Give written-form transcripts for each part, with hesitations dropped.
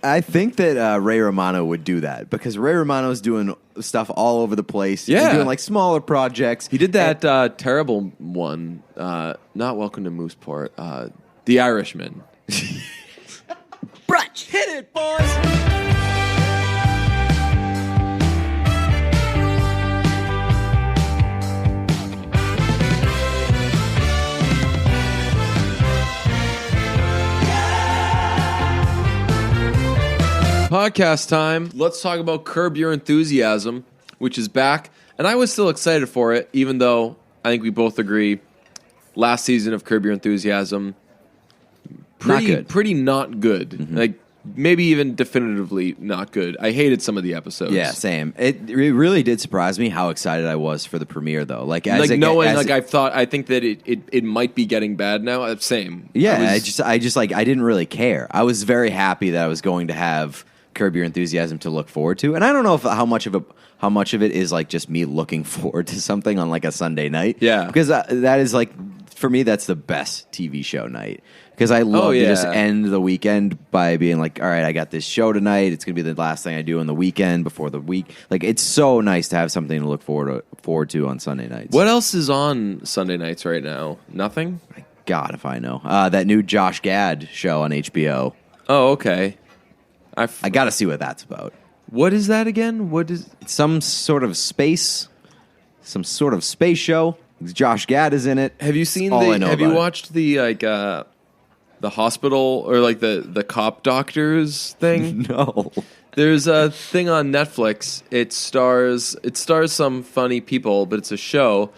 I think that Ray Romano would do that because Ray Romano's doing stuff all over the place. Yeah. He's doing like smaller projects. He did that terrible one, not Welcome to Mooseport, The Irishman. Brunch. Hit it, boys. Podcast time. Let's talk about Curb Your Enthusiasm, which is back. And I was still excited for it, even though I think we both agree last season of Curb Your Enthusiasm, pretty not good. Mm-hmm. Like, maybe even definitively not good. I hated some of the episodes. Yeah, same. It really did surprise me how excited I was for the premiere, though. I think that it might be getting bad now. Same. Yeah, I didn't really care. I was very happy that I was going to have Curb Your Enthusiasm to look forward to, and I don't know how much of it is like just me looking forward to something on like a Sunday night. Yeah, because that is like for me that's the best TV show night. Because I love to just end the weekend by being like, all right, I got this show tonight. It's going to be the last thing I do on the weekend before the week. Like, it's so nice to have something to look forward to on Sunday nights. What else is on Sunday nights right now? Nothing? God, if I know. That new Josh Gad show on HBO. Oh, okay. I got to see what that's about. What is that again? It's some sort of space show. Josh Gad is in it. Have you seen have you watched the hospital or like the cop doctors thing? No. There's a thing on Netflix. It stars some funny people, but it's a show,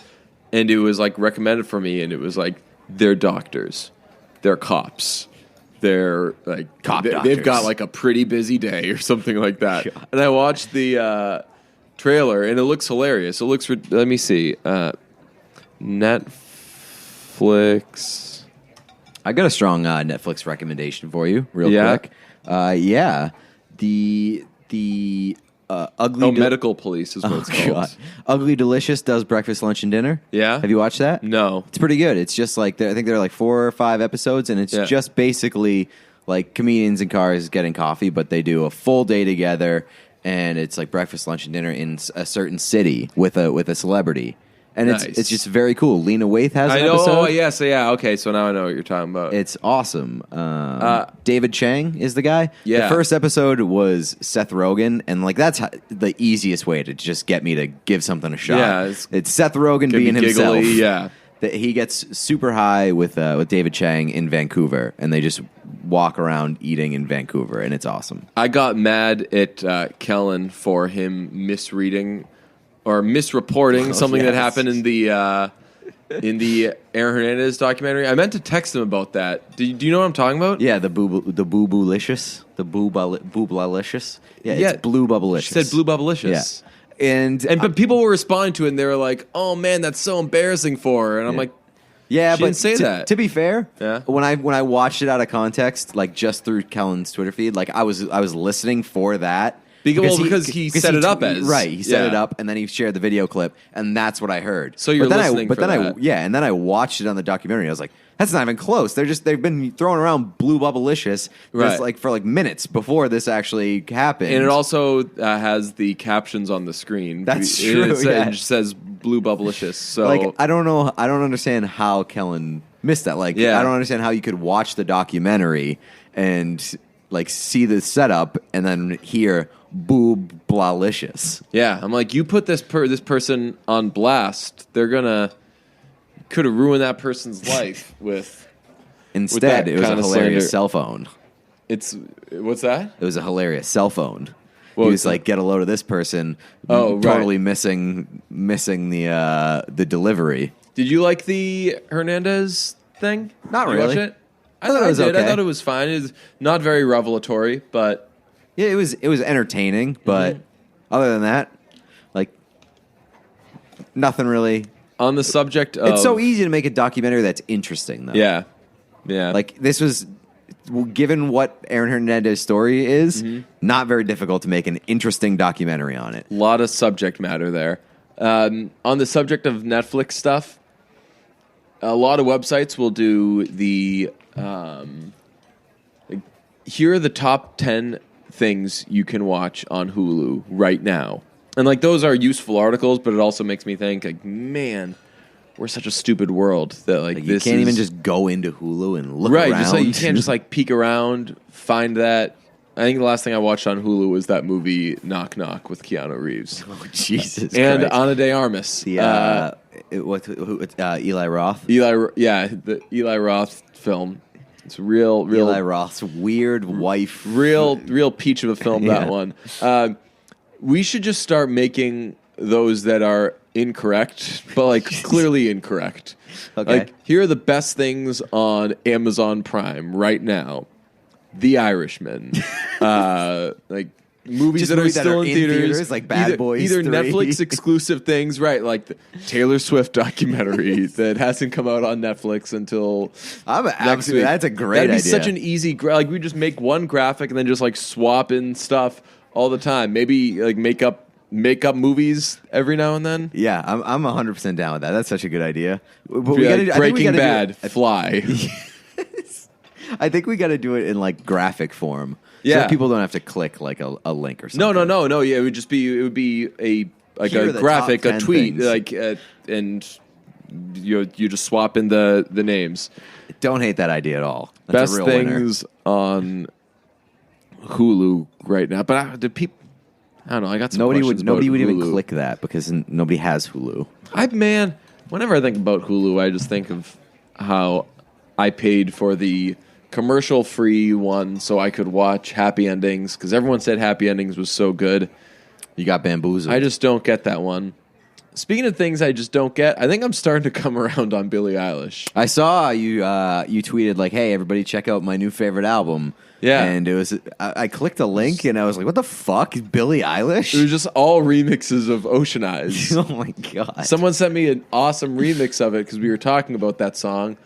and it was like recommended for me, and it was like they're doctors, they're cops, they're like they've got like a pretty busy day or something like that. God. And I watched the trailer, and it looks hilarious. It looks. Let me see. Netflix. I got a strong Netflix recommendation for you, real quick. The Ugly... Medical Police is what it's called. God. Ugly Delicious does breakfast, lunch, and dinner. Yeah? Have you watched that? No. It's pretty good. It's just like, I think there are like 4 or 5 episodes, and it's just basically like comedians in cars getting coffee, but they do a full day together, and it's like breakfast, lunch, and dinner in a certain city with a celebrity. And it's just very cool. Lena Waithe has an episode. Oh, yes. Yeah, okay. So now I know what you're talking about. It's awesome. David Chang is the guy. Yeah. The first episode was Seth Rogen, and like that's the easiest way to just get me to give something a shot. Yeah, it's Seth Rogen being himself. Giggly, yeah. He gets super high with David Chang in Vancouver, and they just walk around eating in Vancouver, and it's awesome. I got mad at Kellen for him misreading or misreporting something that happened in the Aaron Hernandez documentary. I meant to text him about that. Do you know what I'm talking about? Yeah, the boo-boo-licious. The boo-blah-licious. Yeah, it's blue bubblicious. Said blue bubblicious. Yeah. But people were responding to it, and they were like, "Oh man, that's so embarrassing for her." And I'm like, "Yeah, she but didn't say that." To be fair, yeah. when I watched it out of context, like just through Kellen's Twitter feed, like I was listening for that. Because he set it up as right. He set it up, and then he shared the video clip, and that's what I heard. So you're listening for that. And then I watched it on the documentary. I was like, that's not even close. They've been throwing around blue bubblicious for minutes before this actually happened. And it also has the captions on the screen. That's true. It says blue bubblicious. So I don't know. I don't understand how Kellen missed that. I don't understand how you could watch the documentary and see the setup and then hear boob blalicious. Yeah, I'm like, you put this person on blast, they're gonna could have ruined that person's life with. Instead, it was a hilarious cell phone. What's that? It was a hilarious cell phone. He was like, get a load of this person. Totally missing the delivery. Did you like the Hernandez thing? Not really. You watch it? I thought it was okay. I thought it was fine. It was not very revelatory, but yeah, it was entertaining. But other than that, nothing really. On the subject of, it's so easy to make a documentary that's interesting, though. Yeah. This was, given what Aaron Hernandez's story is, not very difficult to make an interesting documentary on it. A lot of subject matter there. On the subject of Netflix stuff, a lot of websites will do the here are the top 10 things you can watch on Hulu right now. And like those are useful articles, but it also makes me think like, man, we're such a stupid world that like you this can't even just go into Hulu and look right. around. Just like you can't just like peek around, find that. I think the last thing I watched on Hulu was that movie Knock Knock with Keanu Reeves. Oh Jesus! And Christ. Ana de Armas. The Eli Roth. The Eli Roth film. It's real. Eli Roth's weird wife. Real peach of a film. That one. We should just start making those that are incorrect, but like clearly incorrect. Okay. Like here are the best things on Amazon Prime right now. The Irishman, like movies Just that are movies still in theaters, like Bad Boys, either 3. Netflix exclusive things, right? Like the Taylor Swift documentary that hasn't come out on Netflix until next week. That's a great idea. That'd be such an easy like we just make one graphic and then just like swap in stuff all the time. Maybe like make up movies every now and then. Yeah, I'm 100% down with that. That's such a good idea. But we gotta, Breaking Bad, Fly. I think we got to do it in like graphic form, so people don't have to click like a link or something. No. Yeah, it would be a graphic, a tweet, things. And you just swap in the names. Don't hate that idea at all. That's Best a real things winner. on Hulu right now, but did people? I don't know. I got some nobody questions would about even Hulu. click that because nobody has Hulu. Whenever I think about Hulu, I just think of how I paid for the commercial-free one so I could watch Happy Endings because everyone said Happy Endings was so good. You got bamboozled. I just don't get that one. Speaking of things I just don't get, I think I'm starting to come around on Billie Eilish. I saw you tweeted like, "Hey, everybody, check out my new favorite album." Yeah, and it was I clicked a link and I was like, "What the fuck, Billie Eilish?" It was just all remixes of Ocean Eyes. Oh my god! Someone sent me an awesome remix of it because we were talking about that song,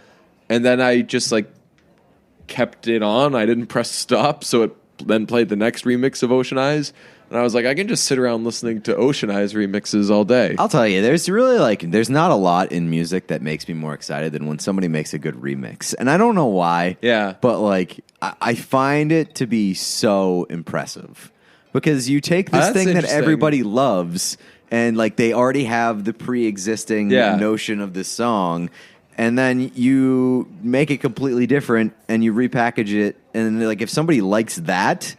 and then I just like kept it on. I didn't press stop, so it then played the next remix of Ocean Eyes. And I was like, I can just sit around listening to Ocean Eyes remixes all day. I'll tell you, there's not a lot in music that makes me more excited than when somebody makes a good remix. And I don't know why. Yeah. But like, I find it to be so impressive. Because you take this thing that everybody loves and like they already have the pre-existing notion of this song. And then you make it completely different and you repackage it. And like, if somebody likes that,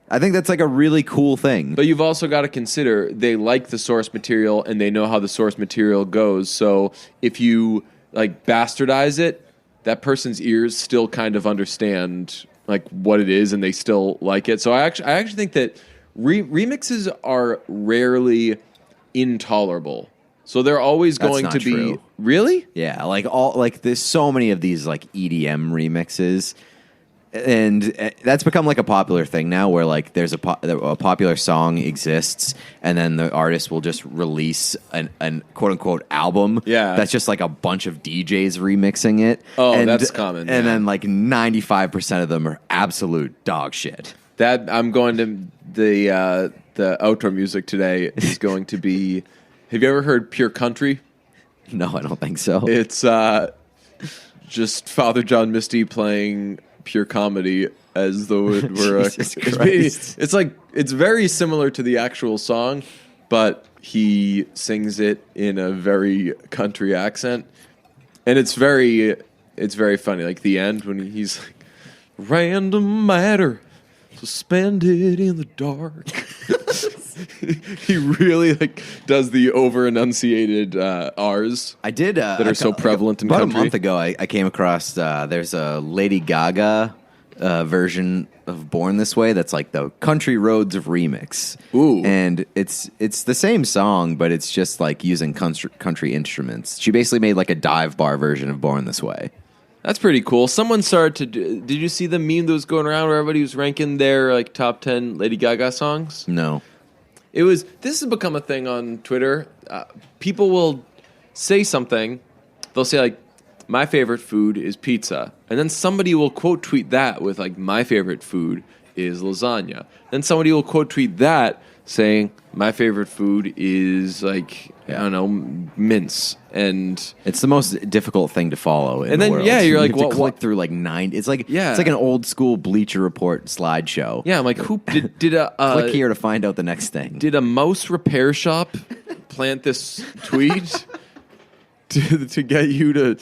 I think that's like a really cool thing. But you've also got to consider they like the source material and they know how the source material goes. So if you like bastardize it, that person's ears still kind of understand like what it is and they still like it. So I actually think that remixes are rarely intolerable. So they're always going to be true. Really? Yeah, there's so many of these like EDM remixes. And that's become like a popular thing now where like there's a popular song exists and then the artist will just release an quote-unquote album that's just like a bunch of DJs remixing it. Oh, that's common. And then like 95% of them are absolute dog shit. That I'm going to the outro music today is going to be. Have you ever heard Pure Country? No, I don't think so. It's just Father John Misty playing pure comedy as though it were it's like it's very similar to the actual song, but he sings it in a very country accent, and it's very funny. Like the end when he's like, "Random matter, suspended in the dark." He really like does the over enunciated R's. I did that are so prevalent in country. About a month ago, I came across there's a Lady Gaga version of "Born This Way" that's like the Country Roads remix. Ooh, and it's the same song, but it's just like using country instruments. She basically made like a dive bar version of "Born This Way." That's pretty cool. Someone started to did you see the meme that was going around where everybody was ranking their like top 10 Lady Gaga songs? No. This has become a thing on Twitter. People will say something. They'll say like, "My favorite food is pizza," and then somebody will quote tweet that with like, "My favorite food is lasagna. Then somebody will quote tweet that saying, my favorite food is like, I don't know, mince. And it's the most difficult thing to follow in the world. You're like, you click through like 9. It's like an old school Bleacher Report slideshow. Yeah, I'm like, who did a click here to find out the next thing. Did a mouse repair shop plant this tweet to get you to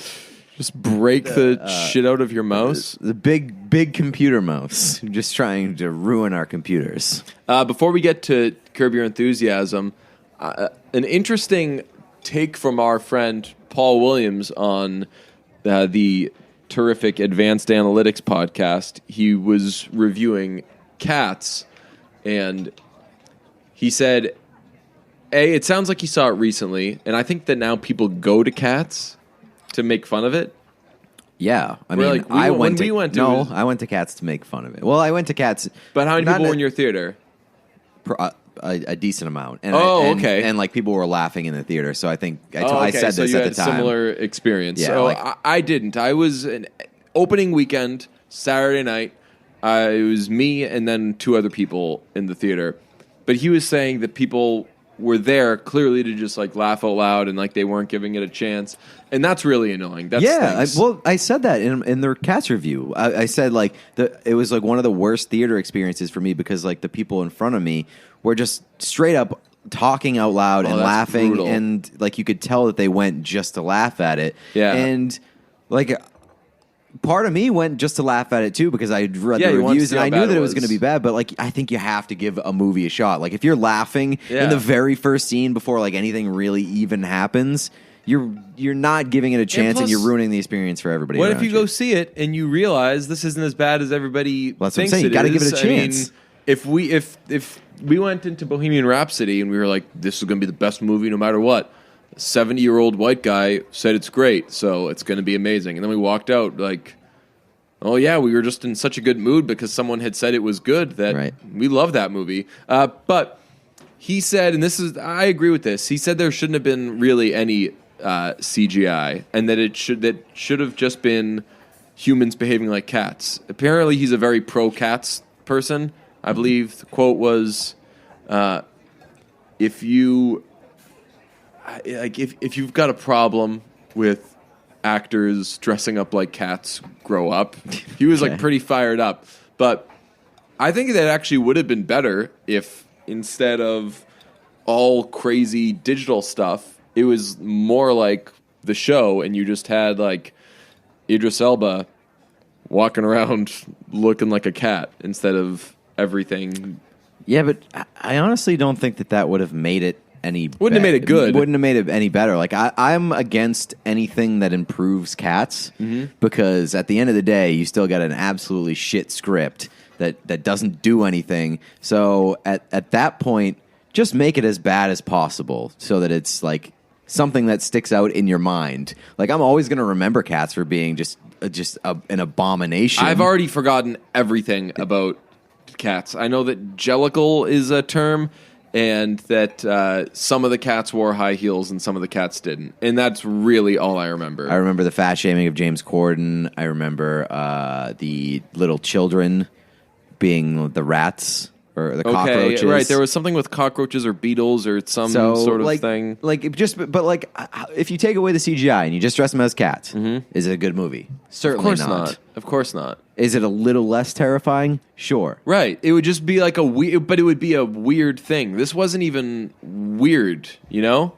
just break the shit out of your mouse? The big computer mouse, just trying to ruin our computers. Before we get to Curb Your Enthusiasm, an interesting take from our friend Paul Williams on the terrific Advanced Analytics podcast. He was reviewing Cats, and he said, it sounds like he saw it recently, and I think that now people go to Cats to make fun of it. Yeah, I mean, I went to Cats to make fun of it. Well, I went to Cats, but how many people were in your theater? A decent amount. And okay. And like people were laughing in the theater, so I think I said this at the time. Similar experience. Yeah, so I didn't. I was an opening weekend, Saturday night. It was me and then 2 other people in the theater, but he was saying that people were there clearly to just like laugh out loud and like they weren't giving it a chance, and that's really annoying. I said that in their Cats review. I said like it was like one of the worst theater experiences for me because like the people in front of me were just straight up talking out loud and laughing, brutal. And like you could tell that they went just to laugh at it. Yeah, and like part of me went just to laugh at it too because I read the reviews and I knew that it was going to be bad. But like I think you have to give a movie a shot. Like if you're laughing in the very first scene before like anything really even happens, you're not giving it a chance, and you're ruining the experience for everybody. What if you go see it and you realize this isn't as bad as everybody thinks it is? You got to give it a chance. I mean, if we went into Bohemian Rhapsody and we were like, this is going to be the best movie no matter what, a 70-year-old white guy said it's great, so it's going to be amazing. And then we walked out like, oh yeah, we were just in such a good mood because someone had said it was good that we love that movie. But he said, and I agree with this, he said there shouldn't have been really any CGI, and that it should have just been humans behaving like cats. Apparently he's a very pro-cats person. I believe the quote was, if you've got a problem with actors dressing up like cats, grow up. He was like pretty fired up. But I think that actually would have been better if instead of all crazy digital stuff, it was more like the show and you just had like Idris Elba walking around looking like a cat instead of everything. Yeah, but I honestly don't think that would have made it any... Wouldn't have made it good. Wouldn't have made it any better. Like, I'm against anything that improves Cats because at the end of the day, you still got an absolutely shit script that doesn't do anything. So at that point, just make it as bad as possible so that it's like something that sticks out in your mind. Like, I'm always going to remember Cats for being just an abomination. I've already forgotten everything about Cats. I know that jellicle is a term, and that some of the cats wore high heels and some of the cats didn't. And that's really all I remember. I remember the fat shaming of James Corden. I remember the little children being the rats or the cockroaches. Right. There was something with cockroaches or beetles or some sort of thing. But if you take away the CGI and you just dress them as cats, is it a good movie? Certainly not. Of course not. Is it a little less terrifying? Sure. Right. It would just be like a weird, but it would be a weird thing. This wasn't even weird, you know?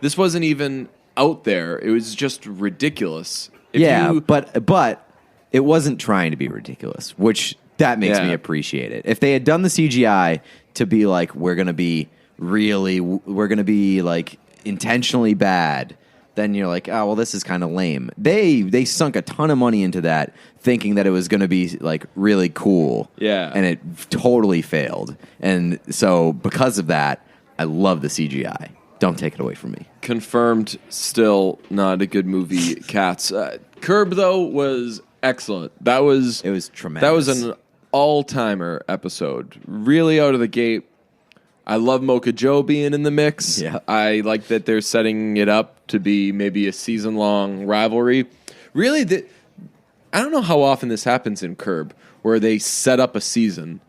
This wasn't even out there. It was just ridiculous. But it wasn't trying to be ridiculous, which that makes me appreciate it. If they had done the CGI to be like, we're going to be like intentionally bad, then you're like, oh, well, this is kind of lame. They sunk a ton of money into that, thinking that it was going to be like really cool. Yeah. And it totally failed. And so because of that, I love the CGI. Don't take it away from me. Confirmed, still not a good movie, Cats. Curb, though, was excellent. It was tremendous. That was an all-timer episode. Really out of the gate. I love Mocha Joe being in the mix. Yeah. I like that they're setting it up to be maybe a season-long rivalry. Really, I don't know how often this happens in Curb, where they set up a season.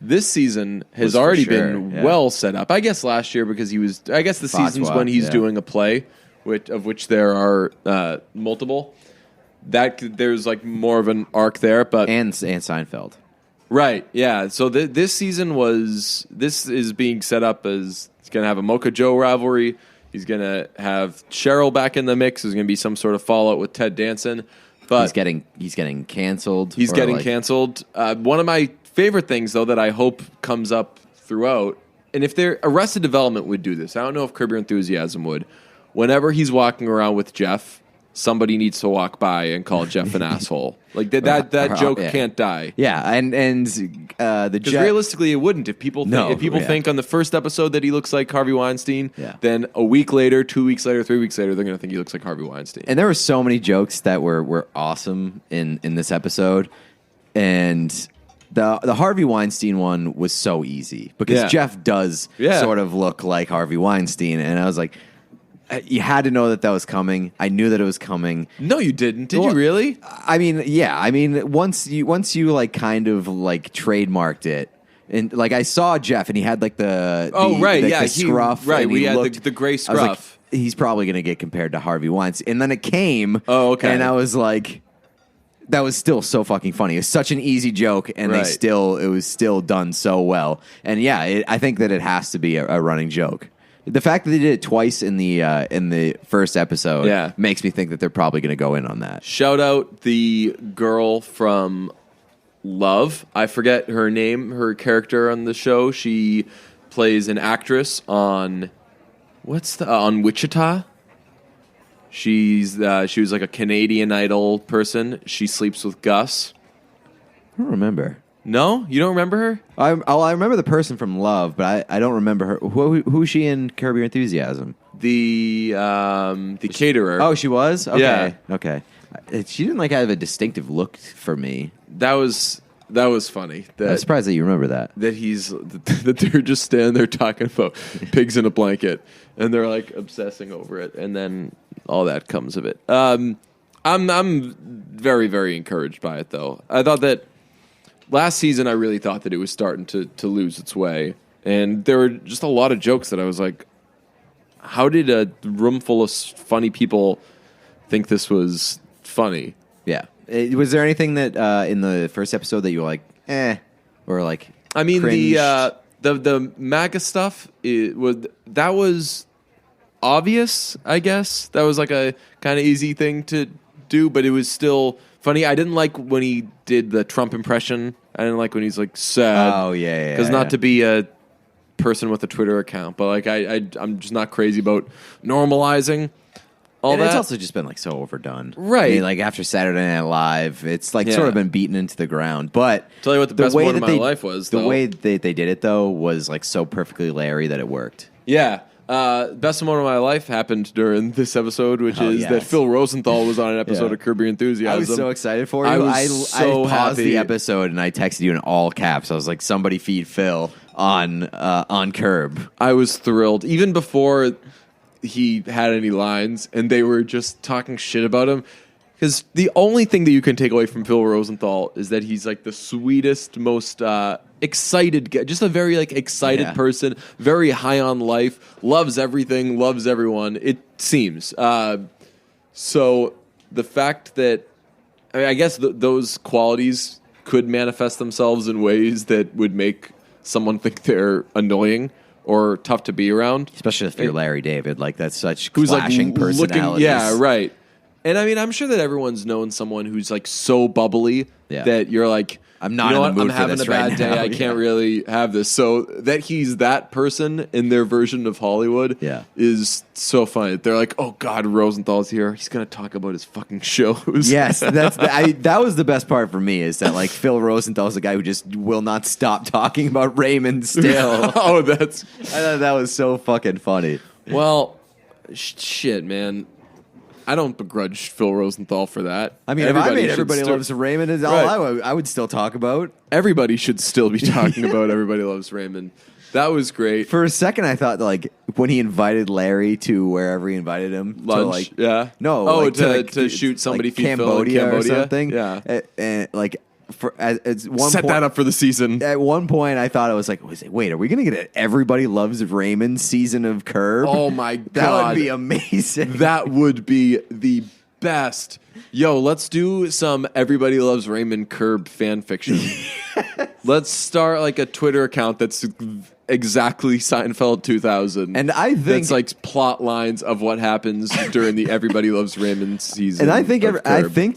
This season has already been well set up. I guess last year because he was. I guess the seasons when he's doing a play, of which there are multiple. That there's like more of an arc there, but and Seinfeld. Right, yeah. So this is being set up as he's going to have a Mocha Joe rivalry. He's going to have Cheryl back in the mix. There's going to be some sort of fallout with Ted Danson. But he's getting canceled. He's getting canceled. One of my favorite things, though, that I hope comes up throughout, and if Arrested Development would do this, I don't know if Curb Your Enthusiasm would. Whenever he's walking around with Jeff, somebody needs to walk by and call Jeff an asshole. Like that joke can't die. Yeah, and because realistically it wouldn't. If people think on the first episode that he looks like Harvey Weinstein, then a week later, 2 weeks later, 3 weeks later, they're going to think he looks like Harvey Weinstein. And there were so many jokes that were awesome in this episode, and the Harvey Weinstein one was so easy because Jeff does sort of look like Harvey Weinstein, and I was like, you had to know that was coming. I knew that it was coming. No, you didn't. Did you really? I mean, yeah. I mean, once you like kind of like trademarked it, and like I saw Jeff, and he had like the scruff. Right, we had the gray scruff. Like, he's probably going to get compared to Harvey Weinstein, and then it came. Oh, okay. And I was like, that was still so fucking funny. It was such an easy joke, and it was still done so well. And yeah, I think that it has to be a running joke. The fact that they did it twice in the first episode makes me think that they're probably going to go in on that. Shout out the girl from Love. I forget her name, her character on the show. She plays an actress on on Wichita. She was like a Canadian Idol person. She sleeps with Gus. I don't remember. No? You don't remember her? I remember the person from Love, but I don't remember her. Who's she in Curb Your Enthusiasm? The caterer. Oh, she was? Okay. Yeah. Okay. She didn't like have a distinctive look for me. That was funny. I'm surprised that you remember that. That they're just standing there talking about pigs in a blanket, and they're like obsessing over it, and then all that comes of it. I'm very, very encouraged by it, though. I thought that last season, I really thought that it was starting to lose its way. And there were just a lot of jokes that I was like, how did a room full of funny people think this was funny? Yeah. Was there anything that in the first episode that you were like, or like, I mean, cringed? the MAGA stuff, that was obvious, I guess. That was like a kind of easy thing to do, but it was still funny. I didn't like when he did the Trump impression. I didn't like when he's like sad. Oh yeah. Because not to be a person with a Twitter account, but like I'm just not crazy about normalizing all that. It's also just been like so overdone, right? I mean, like after Saturday Night Live, it's like sort of been beaten into the ground. But tell you what, the best moment of my life was the way they did it though was like so perfectly Larry that it worked. Yeah. Best moment of my life happened during this episode, which is that Phil Rosenthal was on an episode of Curb Your Enthusiasm. I was so excited for you. I paused happy. The episode and I texted you in all caps. I was like, "Somebody feed Phil on Curb." I was thrilled, even before he had any lines, and they were just talking shit about him. Because the only thing that you can take away from Phil Rosenthal is that he's like the sweetest, most excited guy, just a very like excited person, very high on life, loves everything, loves everyone. It seems so. The fact that I guess those qualities could manifest themselves in ways that would make someone think they're annoying or tough to be around, especially if you're Larry David. Like that's such clashing personalities. Yeah, right. And I mean, I'm sure that everyone's known someone who's like so bubbly that you're like, I'm not in the mood I'm having for this a bad right day. now. I can't really have this. So that he's that person in their version of Hollywood is so funny. They're like, oh God, Rosenthal's here. He's going to talk about his fucking shows. Yes, that was the best part for me is that like Phil Rosenthal's a guy who just will not stop talking about Raymond still. I thought that was so fucking funny. Well, shit, man. I don't begrudge Phil Rosenthal for that. I mean, Everybody Loves Raymond is all I would still talk about. Everybody should still be talking about Everybody Loves Raymond. That was great. For a second, I thought like when he invited Larry to wherever he invited him, lunch. To, no, like, to shoot somebody Cambodia or something. Yeah, and like. Set that up for the season. At one point, I thought I was like, wait, are we going to get an Everybody Loves Raymond season of Curb? Oh, my God. That would be amazing. That would be the best. Yo, let's do some Everybody Loves Raymond Curb fan fiction. Let's start like a Twitter account that's exactly Seinfeld 2000. And I think that's like plot lines of what happens during the Everybody Loves Raymond season. And I think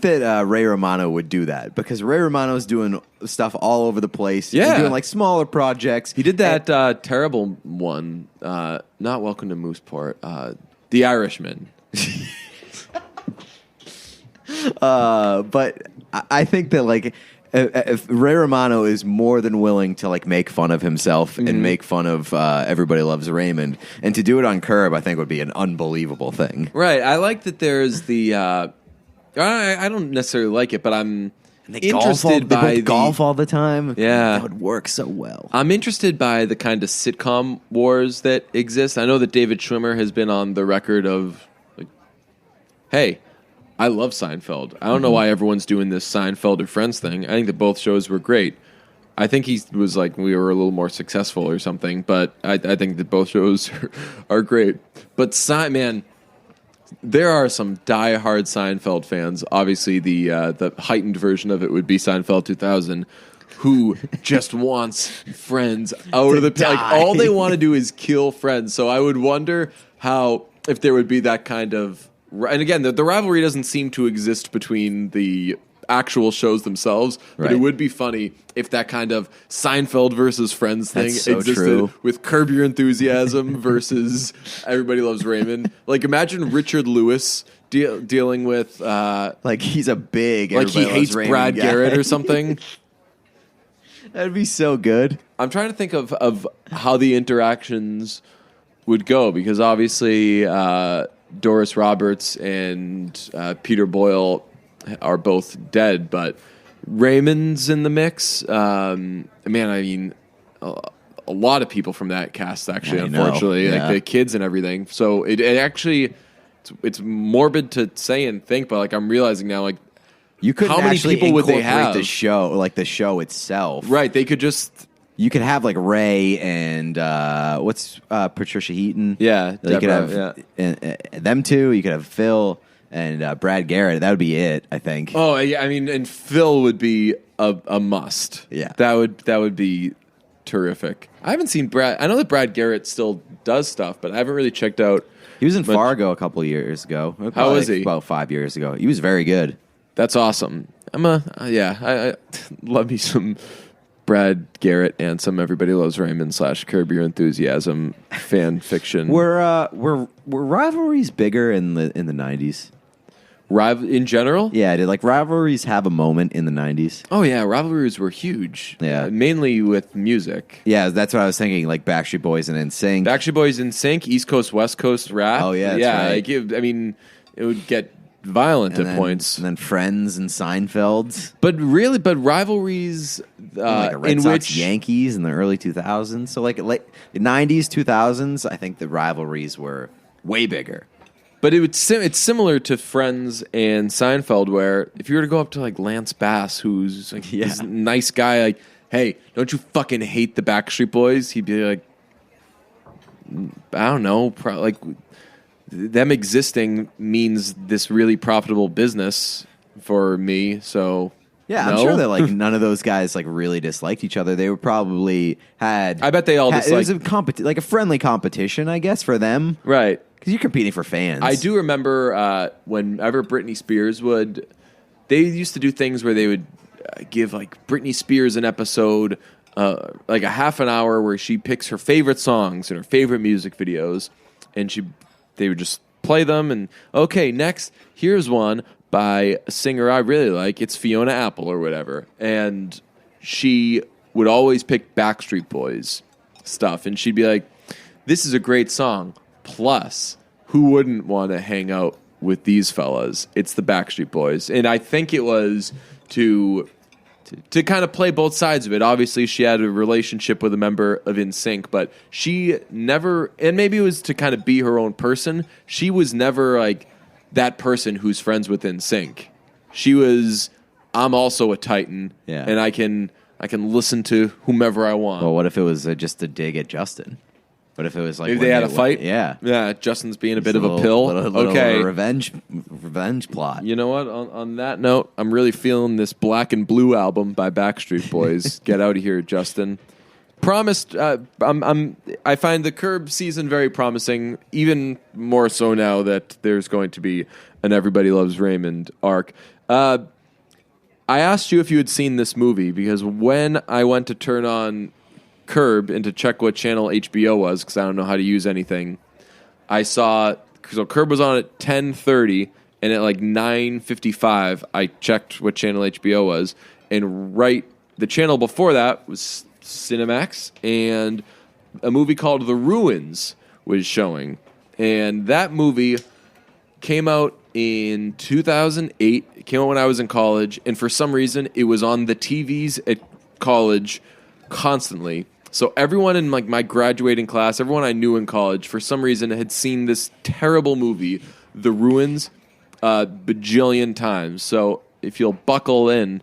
that Ray Romano would do that because Ray Romano's doing stuff all over the place. Yeah, he's doing like smaller projects. He did that terrible one. Not Welcome to Mooseport. The Irishman. But I think that like. If Ray Romano is more than willing to like make fun of himself and make fun of Everybody Loves Raymond, and to do it on Curb, I think would be an unbelievable thing. Right. I like that there's the. I don't necessarily like it, but I'm interested by they golf all the time. Yeah, that would work so well. I'm interested by the kind of sitcom wars that exist. I know that David Schwimmer has been on the record of, like, hey. I love Seinfeld. I don't know why everyone's doing this Seinfeld or Friends thing. I think that both shows were great. I think he was like, we were a little more successful or something, but I think that both shows are great. But man, there are some diehard Seinfeld fans. Obviously, the heightened version of it would be Seinfeld 2000, who just wants Friends out of the like. All they want to do is kill Friends. So I would wonder if there would be that kind of. And again, the rivalry doesn't seem to exist between the actual shows themselves, but it would be funny if that kind of Seinfeld versus Friends thing existed with Curb Your Enthusiasm versus Everybody Loves Raymond. Like, imagine Richard Lewis dealing with... like, he's a big... Like, he hates Brad Garrett or something. That'd be so good. I'm trying to think of how the interactions would go, because obviously... Doris Roberts and Peter Boyle are both dead, but Raymond's in the mix. Man, I mean, a lot of people from that cast, actually, unfortunately, like the kids and everything. So it actually, it's morbid to say and think, but like I'm realizing now, like you could how many people would they have? The show itself, right? They could just. You could have like Ray and what's Patricia Heaton? Yeah, you could have them two. You could have Phil and Brad Garrett. That would be it, I think. Oh yeah, I mean, and Phil would be a must. Yeah, that would be terrific. I haven't seen Brad. I know that Brad Garrett still does stuff, but I haven't really checked out. He was in Fargo a couple of years ago. How was he? About 5 years ago. He was very good. That's awesome. I love me some. Brad Garrett and some Everybody Loves Raymond / Curb Your Enthusiasm fan fiction. Were rivalries bigger in the 90s? In general? Yeah, did like rivalries have a moment in the 90s? Oh yeah, rivalries were huge. Yeah, mainly with music. Yeah, that's what I was thinking. Like Backstreet Boys and NSYNC. Backstreet Boys and NSYNC, East Coast West Coast rap. Oh yeah, yeah. Right. Like, I mean, it would get violent at points, and then Friends and Seinfeld. But rivalries like Red Sox Yankees in the early 2000s. So like late 90s, 2000s, I think the rivalries were way bigger. But it's similar to Friends and Seinfeld, where if you were to go up to like Lance Bass, who's like this nice guy, like, hey, don't you fucking hate the Backstreet Boys? He'd be like, I don't know, like. Them existing means this really profitable business for me, so yeah, I'm sure that like none of those guys like really disliked each other. They were probably had. I bet they all disliked. It was like a friendly competition, I guess, for them, right? Because you're competing for fans. I do remember whenever Britney Spears they used to do things where they would give like Britney Spears an episode, like a half an hour where she picks her favorite songs and her favorite music videos, and they would just play them, and okay, next, here's one by a singer I really like. It's Fiona Apple or whatever. And she would always pick Backstreet Boys stuff, and she'd be like, this is a great song. Plus, who wouldn't want to hang out with these fellas? It's the Backstreet Boys. And I think it was to to kind of play both sides of it. Obviously, she had a relationship with a member of NSYNC, but she never, and maybe it was to kind of be her own person. She was never like that person who's friends with NSYNC. She was, I'm also a Titan, and I can listen to whomever I want. Well, what if it was just a dig at Justin? What if it was like maybe they had a fight? Yeah. Justin's being a bit of a pill. Little revenge plot. You know what? On that note, I'm really feeling this Black and Blue album by Backstreet Boys. Get out of here, Justin. Promised. I find the Curb season very promising. Even more so now that there's going to be an Everybody Loves Raymond arc. I asked you if you had seen this movie because when I went to turn on Curb and to check what channel HBO was, because I don't know how to use anything, I saw, so Curb was on at 10:30, and at like 9:55, I checked what channel HBO was, and the channel before that was Cinemax, and a movie called The Ruins was showing, and that movie came out in 2008. It came out when I was in college, and for some reason, it was on the TVs at college constantly. So everyone in like my graduating class, everyone I knew in college, for some reason had seen this terrible movie, The Ruins, bajillion times. So if you'll buckle in,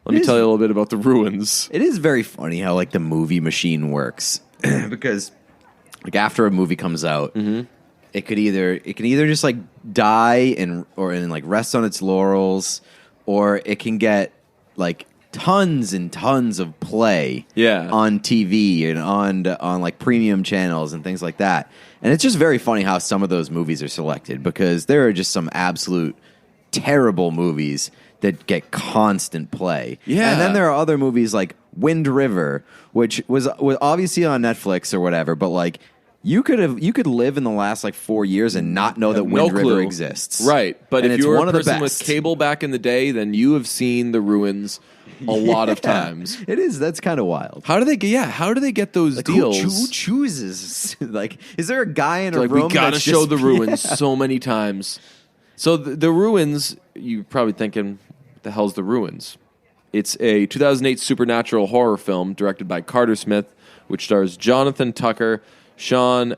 let me tell you a little bit about The Ruins. It is very funny how like the movie machine works because like after a movie comes out, it can either just like die and like rest on its laurels, or it can get like tons and tons of play on TV and on like premium channels and things like that. And it's just very funny how some of those movies are selected because there are just some absolute terrible movies that get constant play. Yeah. And then there are other movies like Wind River, which was obviously on Netflix or whatever, but like you could live in the last like 4 years and not know that Wind River exists. Right. But if you were a person with cable back in the day, then you have seen The Ruins a lot of times. It is. That's kind of wild. How do they get those like deals? Who chooses? Like, is there a guy in a room? We gotta show The Ruins so many times. So the Ruins, you're probably thinking, what the hell's The Ruins? It's a 2008 supernatural horror film directed by Carter Smith, which stars Jonathan Tucker, Sean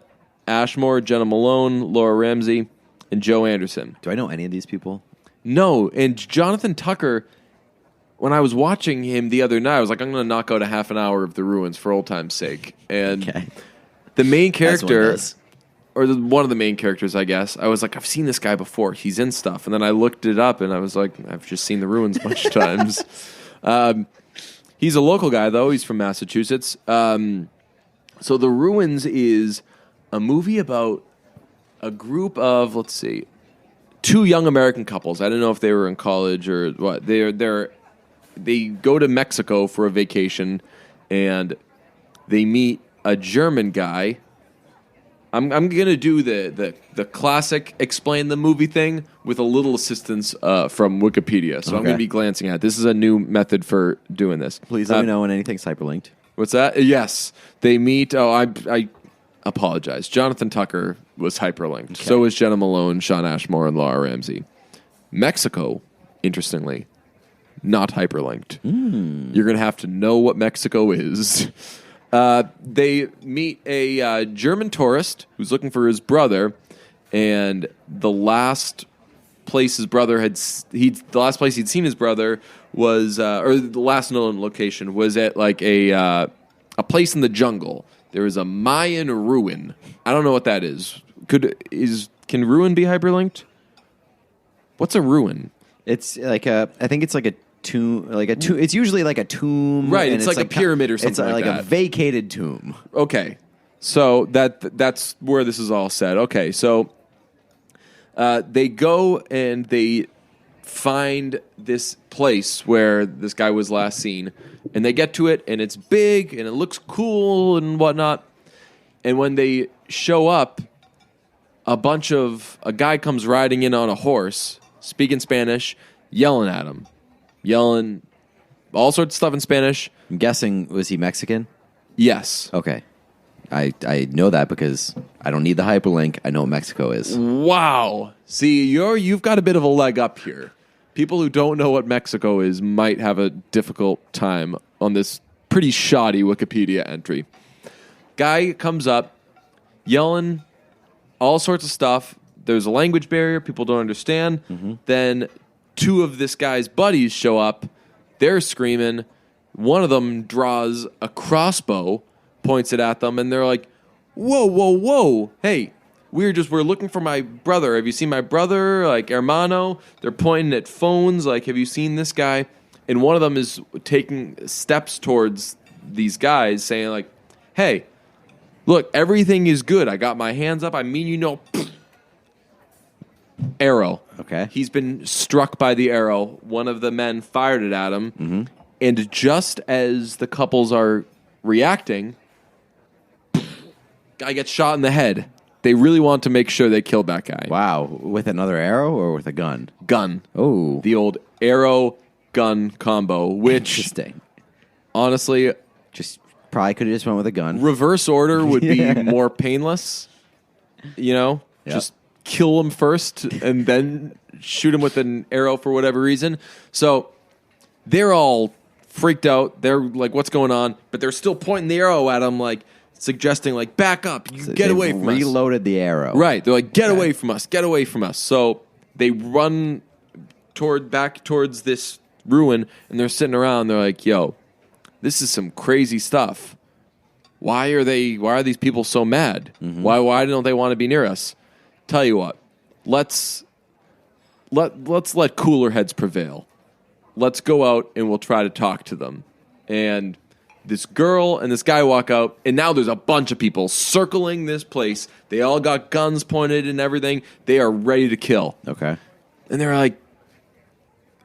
Ashmore, Jenna Malone, Laura Ramsey, and Joe Anderson. Do I know any of these people? No, and Jonathan Tucker, when I was watching him the other night, I was like, I'm going to knock out a half an hour of The Ruins for old time's sake. And the main character, or one of the main characters, I guess, I was like, I've seen this guy before. He's in stuff. And then I looked it up, and I was like, I've just seen The Ruins a bunch of times. He's a local guy, though. He's from Massachusetts. So The Ruins is a movie about a group of, let's see, two young American couples. I don't know if they were in college or what. They go to Mexico for a vacation, and they meet a German guy. I'm going to do the classic explain the movie thing with a little assistance from Wikipedia. So I'm going to be glancing at it. This is a new method for doing this. Please let me know when anything's hyperlinked. What's that? Yes. They meet. Oh, I apologize. Jonathan Tucker was hyperlinked. Okay. So was Jenna Malone, Sean Ashmore, and Laura Ramsey. Mexico, interestingly, not hyperlinked. You're going to have to know what Mexico is. They meet a German tourist who's looking for his brother, and the last place his brother the last place he'd seen his brother was, or the last known location was at like a place in the jungle. There was a Mayan ruin. I don't know what that is. Can ruin be hyperlinked? What's a ruin? It's like I think it's like a tomb, It's usually like a tomb, right? It's like a pyramid or something. It's like a vacated tomb. Okay, so that's where this is all said. Okay, so they go and they find this place where this guy was last seen, and they get to it, and it's big and it looks cool and whatnot. And when they show up, a guy comes riding in on a horse, speaking Spanish, yelling at him. Yelling all sorts of stuff in Spanish. I'm guessing, was he Mexican? Yes. Okay. I know that because I don't need the hyperlink. I know what Mexico is. Wow. See, you've got a bit of a leg up here. People who don't know what Mexico is might have a difficult time on this pretty shoddy Wikipedia entry. Guy comes up, yelling all sorts of stuff. There's a language barrier. People don't understand. Mm-hmm. Then two of this guy's buddies show up. They're screaming. One of them draws a crossbow, points it at them, and they're like, whoa, whoa, whoa. Hey, we're looking for my brother. Have you seen my brother? Like, hermano. They're pointing at phones. Like, have you seen this guy? And one of them is taking steps towards these guys, saying, like, hey, look, everything is good. I got my hands up. I mean, you know, arrow. Okay. He's been struck by the arrow. One of the men fired it at him. Mm-hmm. And just as the couples are reacting, guy gets shot in the head. They really want to make sure they kill that guy. Wow. With another arrow or with a gun? Gun. Oh. The old arrow-gun combo, which... Interesting. Honestly... Just probably could have just went with a gun. Reverse order would be more painless. You know? Yep. Just kill him first and then shoot him with an arrow for whatever reason. So they're all freaked out. They're like, what's going on? But they're still pointing the arrow at him, like, suggesting, like, back up. You so get away from us. Reloaded the arrow. Right. They're like, get away from us. Get away from us. So they run back towards this ruin, and they're sitting around. They're like, yo, this is some crazy stuff. Why are these people so mad? Mm-hmm. Why don't they want to be near us? Tell you what, let's let cooler heads prevail. Let's go out and we'll try to talk to them. And this girl and this guy walk out, and now there's a bunch of people circling this place. They all got guns pointed and everything. They are ready to kill. Okay. And they're like,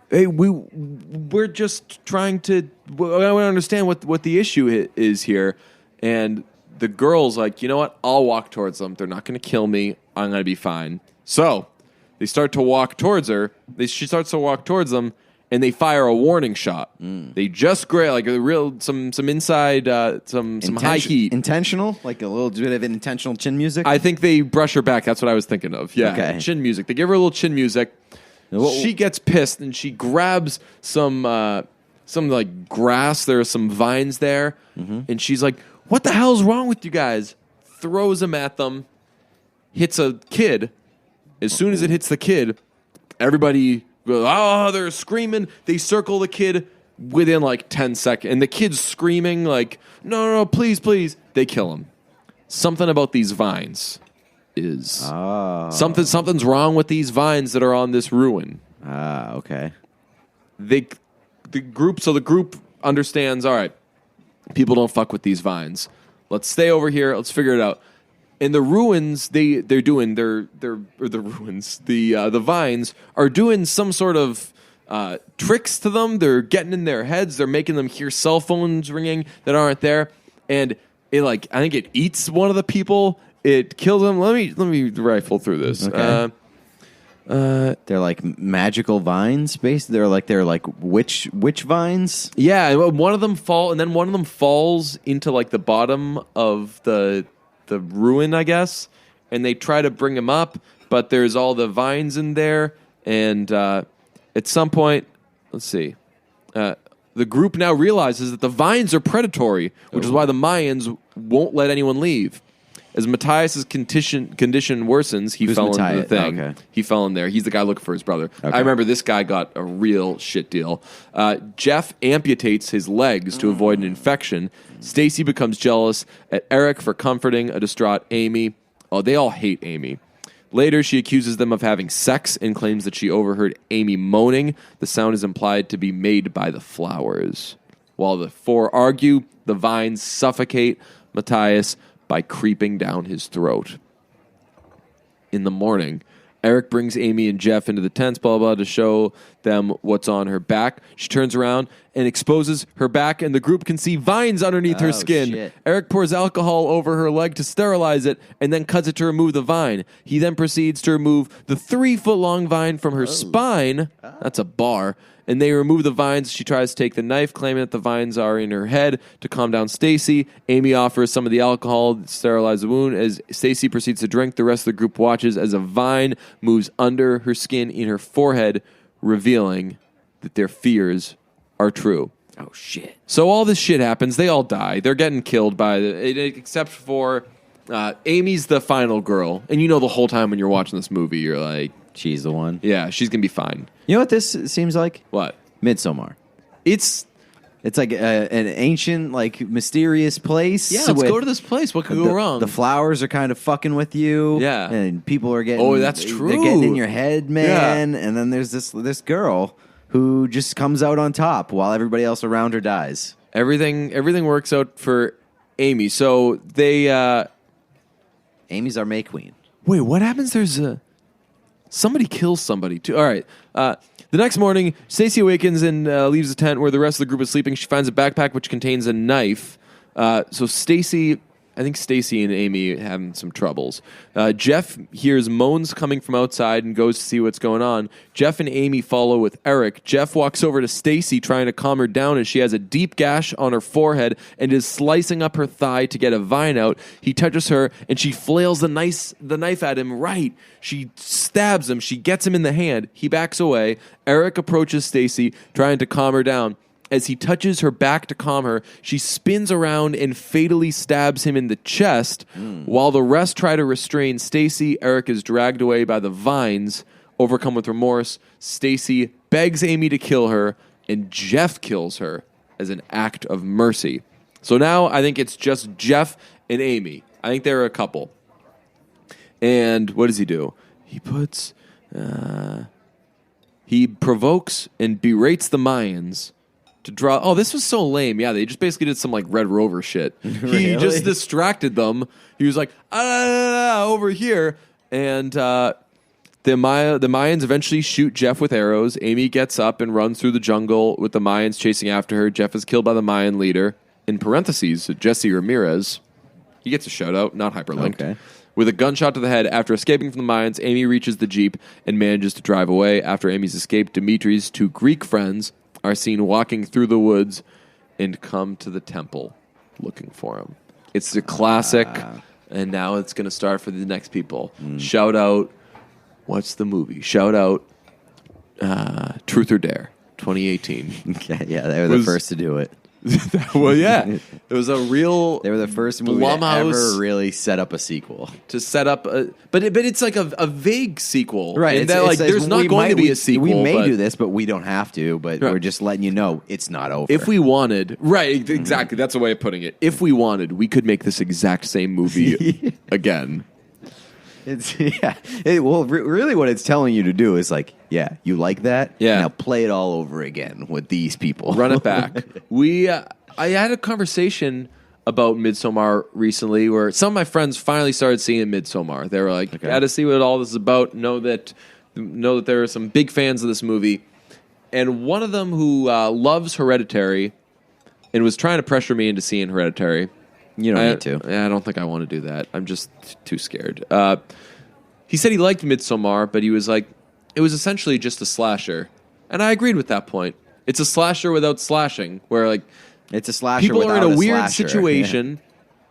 hey, we're just trying to... I don't understand what the issue is here. And the girl's like, you know what? I'll walk towards them. They're not going to kill me. I'm going to be fine. So they start to walk towards her. She starts to walk towards them, and they fire a warning shot. They just like a real some inside some high heat. Intentional, like a little bit of intentional chin music. I think they brush her back. That's what I was thinking of. Yeah, okay. Chin music. They give her a little chin music. She gets pissed and she grabs some like grass. There are some vines there, and she's like, "What the hell's wrong with you guys?" Throws them at them. Hits a kid. As soon as it hits the kid, everybody goes, oh, they're screaming. They circle the kid within like 10 seconds. And the kid's screaming like, no, please, please. They kill him. Something about these vines is... Something's wrong with these vines that are on this ruin. Okay. The group understands, all right, people don't fuck with these vines. Let's stay over here. Let's figure it out. And the ruins, the vines are doing some sort of tricks to them. They're getting in their heads. They're making them hear cell phones ringing that aren't there. And it I think it eats one of the people. It kills them. Let me rifle through this. Okay. They're like magical vines, basically. They're like witch vines. Yeah, one of them falls into like the bottom of the ruin, I guess, and they try to bring him up, but there's all the vines in there, and at some point, let's see, the group now realizes that the vines are predatory, which is why the Mayans won't let anyone leave. As Matthias' condition worsens, he fell into the thing. Okay. He fell in there. He's the guy looking for his brother. Okay. I remember this guy got a real shit deal. Jeff amputates his legs to avoid an infection. Stacy becomes jealous at Eric for comforting a distraught Amy. Oh, they all hate Amy. Later, she accuses them of having sex and claims that she overheard Amy moaning. The sound is implied to be made by the flowers. While the four argue, the vines suffocate Matthias by creeping down his throat. In the morning, Eric brings Amy and Jeff into the tents, blah, blah, to show them what's on her back. She turns around and exposes her back, and the group can see vines underneath her skin. Shit. Eric pours alcohol over her leg to sterilize it, and then cuts it to remove the vine. He then proceeds to remove the 3-foot-long vine from her spine. That's a bar. And they remove the vines. She tries to take the knife, claiming that the vines are in her head to calm down Stacy. Amy offers some of the alcohol to sterilize the wound. As Stacy proceeds to drink, the rest of the group watches as a vine moves under her skin in her forehead, revealing that their fears are true. Oh, shit. So all this shit happens. They all die. They're getting killed except for Amy's the final girl. And you know the whole time when you're watching this movie, you're like... She's the one. Yeah, she's going to be fine. You know what this seems like? What? Midsommar. It's like an ancient, like, mysterious place. Yeah, let's go to this place. What could go wrong? The flowers are kind of fucking with you. Yeah. And people are getting... Oh, that's true. They're getting in your head, man. Yeah. And then there's this girl who just comes out on top while everybody else around her dies. Everything works out for Amy. So they... Amy's our May Queen. Wait, what happens? Somebody kills somebody, too. All right. The next morning, Stacy awakens and leaves the tent where the rest of the group is sleeping. She finds a backpack which contains a knife. I think Stacy and Amy having some troubles. Jeff hears moans coming from outside and goes to see what's going on. Jeff and Amy follow with Eric. Jeff walks over to Stacy trying to calm her down as she has a deep gash on her forehead and is slicing up her thigh to get a vine out. He touches her and she flails the knife at him right. She stabs him. She gets him in the hand. He backs away. Eric approaches Stacy trying to calm her down. As he touches her back to calm her, she spins around and fatally stabs him in the chest. While the rest try to restrain Stacy, Eric is dragged away by the vines. Overcome with remorse, Stacy begs Amy to kill her, and Jeff kills her as an act of mercy. So now I think it's just Jeff and Amy. I think they're a couple. And what does he do? He puts... he provokes and berates the Mayans... to draw. Oh, this was so lame. Yeah, they just basically did some like Red Rover shit. Really? He just distracted them. He was like, over here. And the Mayans eventually shoot Jeff with arrows. Amy gets up and runs through the jungle with the Mayans chasing after her. Jeff is killed by the Mayan leader. In parentheses, Jesse Ramirez. He gets a shout out, not hyperlinked. Okay. With a gunshot to the head, after escaping from the Mayans, Amy reaches the Jeep and manages to drive away. After Amy's escape, Dimitri's two Greek friends are seen walking through the woods and come to the temple looking for him. It's the classic, and now it's going to start for the next people. Shout out, what's the movie? Shout out Truth or Dare, 2018. Okay, yeah, they were the first to do it. Well, yeah. It was a real... They were the first movie to ever really set up a sequel. To set up a... But it's like a vague sequel. Right. And there's not going to be a sequel. We may do this, but we don't have to. But we're just letting you know it's not over. If we wanted... Right, exactly. That's a way of putting it. If we wanted, we could make this exact same movie again. Really what it's telling you to do is like, yeah, you like that? Yeah. Now play it all over again with these people. Run it back. I had a conversation about Midsommar recently where some of my friends finally started seeing Midsommar. They were like, okay, got to see what all this is about. Know that there are some big fans of this movie. And one of them who loves Hereditary and was trying to pressure me into seeing Hereditary. You don't need to. I don't think I want to do that. I'm just too scared. He said he liked Midsommar, but he was like, it was essentially just a slasher. And I agreed with that point. It's a slasher without slashing, where like it's a slasher. People are in a weird situation,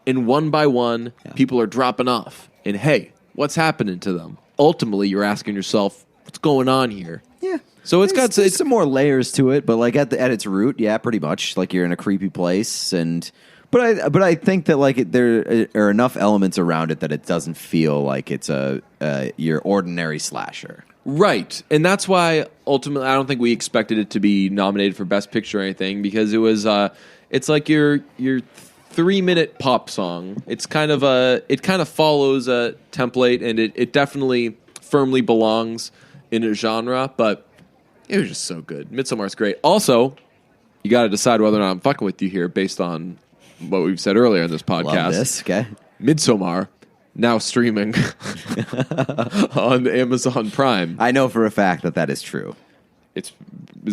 and one by one, people are dropping off. And hey, what's happening to them? Ultimately, you're asking yourself, what's going on here? Yeah. So it's some more layers to it, but like at its root, yeah, pretty much. Like you're in a creepy place and. But I think that like there are enough elements around it that it doesn't feel like it's your ordinary slasher. Right. And that's why ultimately I don't think we expected it to be nominated for Best Picture or anything, because it was it's like your 3-minute pop song. It kind of follows a template, and it definitely firmly belongs in a genre, but it was just so good. Midsommar's great. Also, you got to decide whether or not I'm fucking with you here based on what we've said earlier in this podcast. Love this, okay. Midsommar, now streaming on Amazon Prime. I know for a fact that is true. Is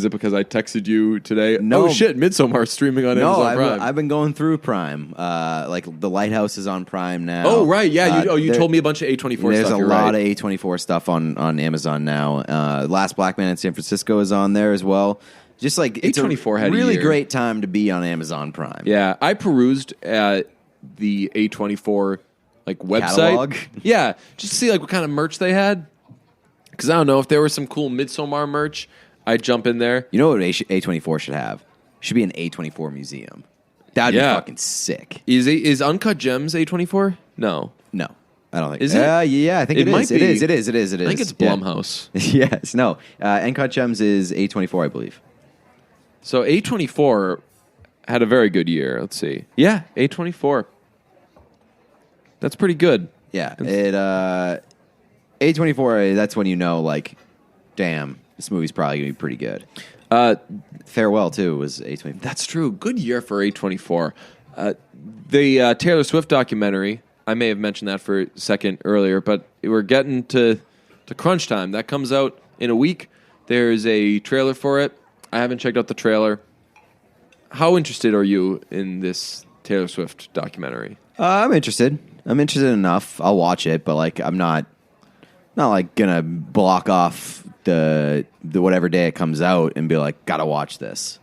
it because I texted you today? No. Oh, shit, Midsommar streaming on Amazon Prime. I've been going through Prime. Like, The Lighthouse is on Prime now. Oh, right, yeah. You told me a bunch of A24 stuff. There's a lot of A24 stuff on Amazon now. Last Black Man in San Francisco is on there as well. Just like it's A24 had really great time to be on Amazon Prime. Yeah, I perused the A24 like website. Catalog? Yeah, just to see like what kind of merch they had. Because I don't know if there was some cool Midsommar merch. I'd jump in there. You know what A24 should have? Should be an A24 museum. That'd be fucking sick. Is Uncut Gems A24? No. I don't think. Is it? Yeah, I think it is. It is. I think it's Blumhouse. Yes. No. Uncut Gems is A24, I believe. So A24 had a very good year. Let's see. Yeah, A24. That's pretty good. Yeah. A24, that's when you know, like, damn, this movie's probably going to be pretty good. Farewell, too, was A24. That's true. Good year for A24. The Taylor Swift documentary, I may have mentioned that for a second earlier, but we're getting to crunch time. That comes out in a week. There's a trailer for it. I haven't checked out the trailer. How interested are you in this Taylor Swift documentary? I'm interested. I'm interested enough. I'll watch it, but like I'm not like gonna block off the whatever day it comes out and be like, gotta watch this.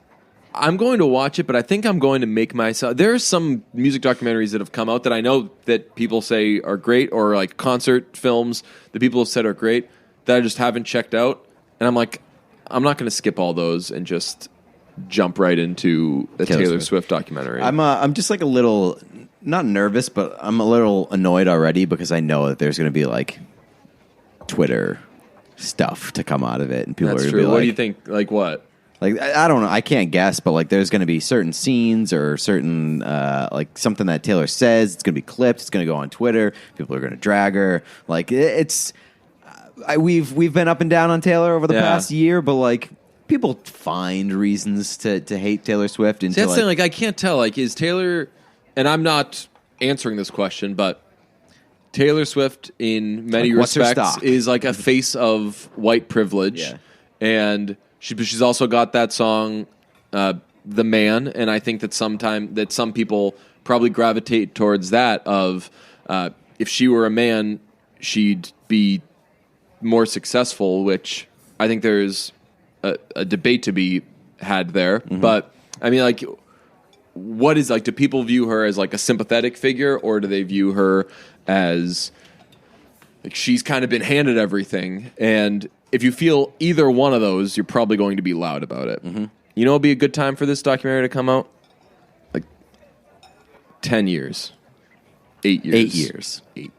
I'm going to watch it, but I think I'm going to make myself. There are some music documentaries that have come out that I know that people say are great, or like concert films that people have said are great that I just haven't checked out, and I'm like, I'm not going to skip all those and just jump right into a Taylor Swift documentary. I'm just like a little, not nervous, but I'm a little annoyed already because I know that there's going to be like Twitter stuff to come out of it, and people That's are true. be like, what do you think? Like what? Like, I don't know. I can't guess, but like, there's going to be certain scenes or certain like something that Taylor says. It's going to be clipped. It's going to go on Twitter. People are going to drag her. Like, it's we've been up and down on Taylor over the past year, but like, people find reasons to hate Taylor Swift. That's the thing. Like, I can't tell. Like, is Taylor? And I'm not answering this question, but Taylor Swift, in many respects, is like a face of white privilege, and she's also got that song, "The Man," and I think that some people probably gravitate towards that. Of if she were a man, she'd be more successful, which I think there's a debate to be had there. Mm-hmm. But I mean, like, what is like? Do people view her as like a sympathetic figure, or do they view her as like she's kind of been handed everything? And if you feel either one of those, you're probably going to be loud about it. Mm-hmm. You know, it'd be a good time for this documentary to come out? Like 10 years. 8 years. 8 years. 8.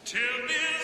Tell me